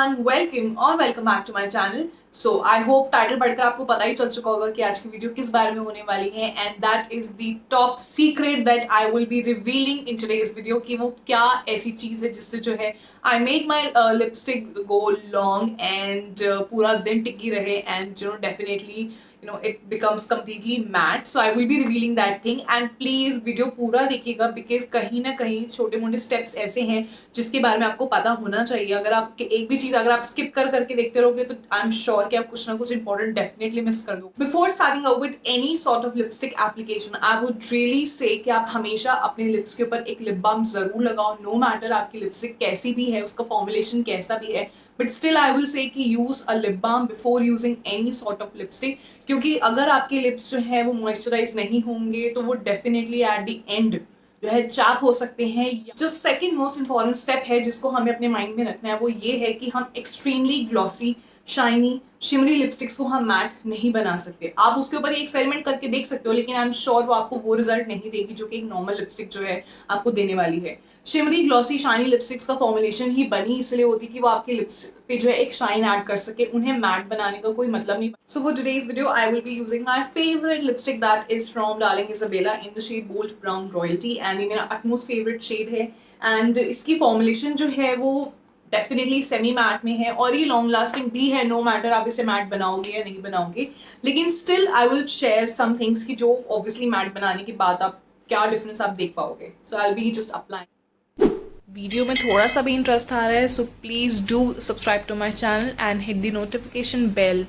Everyone, welcome और welcome back to my channel. So I hope title पढ़कर आपको पता ही चल चुका होगा कि आज की वीडियो किस बारे में होने वाली है, and that is the top secret that I will B revealing in today's video कि वो क्या ऐसी चीज है जिससे जो है I make my lipstick go long and पूरा दिन टिकी रहे and definitely it becomes completely matte. So I will be revealing that thing, and please video पूरा देखिएगा because कहीं ना कहीं छोटे मोटे स्टेप्स ऐसे हैं जिसके बारे में आपको पता होना चाहिए। अगर आप एक भी चीज अगर आप स्किप करके देखते रहोगे तो आई एम श्योर कि आप कुछ ना कुछ इंपॉर्टेंट डेफिनेटली मिस कर दो। Before starting out with any sort of lipstick application I would really say कि आप हमेशा अपने लिप्स के ऊपर एक लिप बाम जरूर लगाओ, नो मैटर आपकी लिपस्टिक कैसी भी है, उसका फॉर्मुलेशन कैसा भी है, but still I will say कि use a lip balm before using any sort of lipstick. क्योंकि अगर आपके लिप्स जो है वो मॉइस्चराइज नहीं होंगे तो वो डेफिनेटली एट द एंड जो है चाप हो सकते हैं। जो सेकंड मोस्ट इंपॉर्टेंट स्टेप है जिसको हमें अपने माइंड में रखना है वो ये है कि हम extremely glossy shiny shimmery lipsticks को हम मैट नहीं बना सकते। आप उसके ऊपर एक्सपेरिमेंट करके देख सकते हो, लेकिन आई एम श्योर वो आपको वो रिजल्ट नहीं देगी जो कि एक नॉर्मल लिपस्टिक जो है आपको देने वाली है। शिमरी ग्लॉसी शाइनी लिपस्टिक्स का फॉर्मुलेशन ही बनी इसलिए होती कि वो आपके लिप्स पे जो है एक शाइन ऐड कर सके, उन्हें मैट बनाने का कोई मतलब नहीं। So for today's video I will be using my favourite lipstick that is from Darling Isabella in the shade bold brown royalty, and ये मेरा अटमोस्ट फेवरेट शेड है। एंड इसकी फॉर्मुलेशन जो है वो डेफिनेटली सेमी मैट में है और ये लॉन्ग लास्टिंग भी है, नो मैटर आप इसे मैट बनाओगे या नहीं बनाओगे। लेकिन still I will share some things की जो ऑब्वियसली मैट बनाने के बाद आप क्या डिफरेंस आप देख पाओगे। So I will be just applying. Video में थोड़ा सा भी इंटरेस्ट आ रहा है so please do subscribe to my channel and hit the notification bell.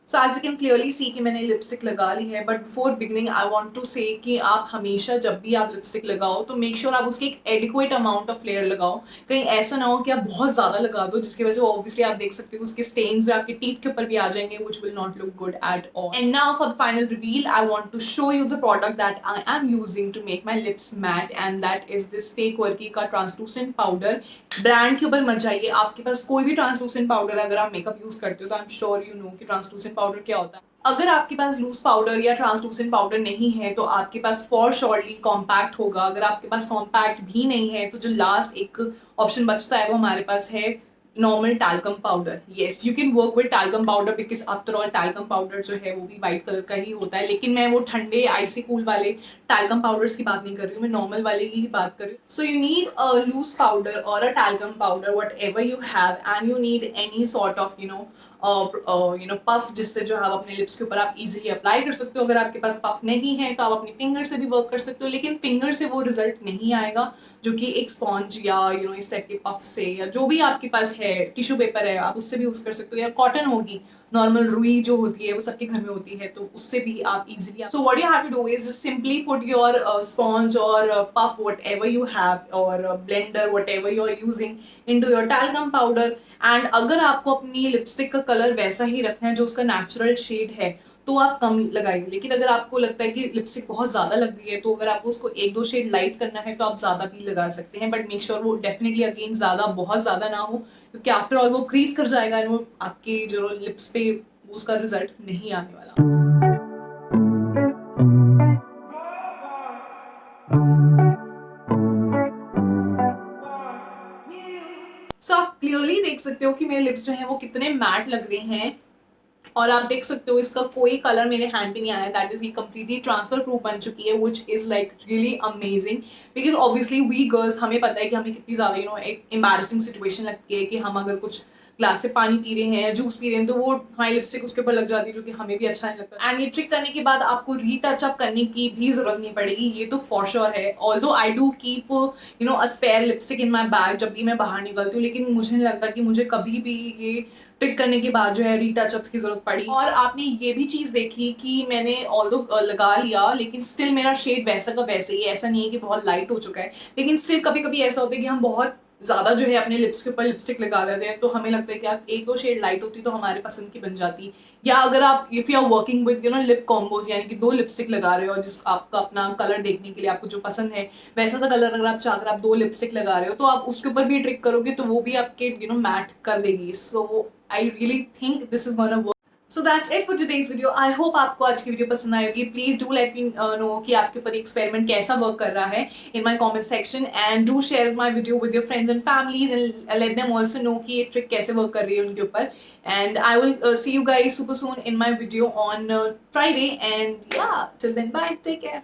So as you can clearly see कि मैंने लिपस्टिक लगा ली है, but before beginning I want to say कि आप हमेशा जब भी आप लिपस्टिक लगाओ तो मेक श्योर आप उसकी एक एडिक्वेट अमाउंट ऑफ लेयर लगाओ। कहीं ऐसा ना हो कि आप बहुत ज्यादा लगा दो जिसकी वजह से ऑब्वियसली आप देख सकते हो उसके स्टेन्स जो आपके टीथ के ऊपर भी आ जाएंगे, which will not look good at all. And now for the final reveal I want to show you the product that I am using to make my lips matte, and that is this फेक वर्की का translucent powder. Brand के ऊपर मत जाइए, आपके पास कोई भी ट्रांसलूसेंट पाउडर अगर आप मेकअप यूज करते हो तो I am sure you know कि ट्रांसलूसेंट पाउडर क्या होता है। अगर आपके पास लूज पाउडर या ट्रांसलूसेंट पाउडर नहीं है तो आपके पास फॉर श्योरली कॉम्पैक्ट होगा। अगर आपके पास कॉम्पैक्ट भी नहीं है तो जो लास्ट एक ऑप्शन बचता है वो हमारे पास है normal talcum powder. Yes, you can work with talcum powder because after all talcum powder जो है वो भी व्हाइट कलर का ही होता है, लेकिन मैं वो ठंडे आइसी कूल वाले टैल्कम पाउडर्स की बात नहीं कर रही हूँ, मैं नॉर्मल वाले की ही बात कर रही हूँ। So you need a loose powder or a talcum powder whatever you have, and you need any sort of puff जिससे जो है आप अपने लिप्स के ऊपर आप इजीली अप्लाई कर सकते हो। अगर आपके पास पफ नहीं है तो आप अपनी फिंगर से भी वर्क कर सकते हो, लेकिन फिंगर से वो रिजल्ट नहीं आएगा जो कि एक स्पॉन्ज या इस टाइप के पफ से या जो भी आपके पास है, टिश्यू पेपर है आप उससे भी यूज कर सकते हो, या कॉटन होगी नॉर्मल रुई जो होती है वो सबके घर में होती है तो उससे भी आप easily. So what you have to do is just simply put your sponge or puff whatever you have or blender whatever you are using into your talcum powder. And अगर आपको अपनी lipstick का colour वैसा ही रखना है जो उसका natural shade है तो आप कम लगाइए, लेकिन अगर आपको लगता है कि लिपस्टिक बहुत ज्यादा लग रही है तो अगर आपको उसको एक दो शेड लाइट करना है तो आप ज्यादा भी लगा सकते हैं, बट मेक श्योर वो डेफिनेटली अगेन ज्यादा बहुत ज्यादा ना हो क्योंकि आफ्टर ऑल वो क्रीज कर जाएगा और वो आपके जो लिप्स पे उसका रिजल्ट नहीं आने वाला। सो आप क्लियरली देख सकते हो कि मेरे लिप्स जो हैं वो कितने मैट लग रहे हैं, और आप देख सकते हो इसका कोई कलर मेरे हैंड पे नहीं आया। दैट इज ये कंप्लीटली ट्रांसफर प्रूफ बन चुकी है, which is like really amazing because obviously we girls हमें पता है कि हमें कितनी ज्यादा एक एम्बैरेसिंग सिचुएशन लगती है कि हम अगर कुछ ग्लास से पानी पी रहे हैं, जूस पी रहे हैं तो वो हमारी लिपस्टिक उसके ऊपर लग जाती है जो कि हमें भी अच्छा नहीं लगता। एंड ये ट्रिक करने के बाद आपको रीटच अप करने की भी जरूरत नहीं पड़ेगी, ये तो फॉर श्योर है। Although I do keep a spare lipstick in my bag जब भी मैं बाहर निकलती हूँ, लेकिन मुझे नहीं लगता कि मुझे कभी भी ये ट्रिक करने के बाद जो है रीटचअप्स की जरूरत पड़ी। और आपने ये भी चीज देखी कि मैंने ऑल्दो लगा लिया लेकिन स्टिल मेरा शेड वैसा का वैसे ही, ऐसा नहीं है कि बहुत लाइट हो चुका है, लेकिन स्टिल कभी कभी ऐसा होता है कि हम बहुत ज्यादा जो है अपने लिप्स के ऊपर लिपस्टिक लगा लेते हैं तो हमें लगता है कि आप एक दो शेड लाइट होती तो हमारे पसंद की बन जाती। या अगर आप if you are working with lip combos यानी कि दो लिपस्टिक लगा रहे हो जिस आपका अपना कलर देखने के लिए आपको जो पसंद है वैसा सा कलर अगर आप चाहकर आप दो लिपस्टिक लगा रहे हो तो आप उसके ऊपर भी ट्रिक करोगे तो वो भी आपके मैट कर देगी। So I really think this is gonna work. So that's it for today's video. आई होप आपको आज की वीडियो पसंद आई होगी। Please do let me know कि आपके ऊपर एक्सपेरिमेंट कैसा वर्क कर रहा है in my comment section, and do share my video with your friends and families and let them also know कि ये ट्रिक कैसे वर्क कर रही है उनके ऊपर। And I will see you guys super soon in my video on Friday, and yeah till then bye, take care.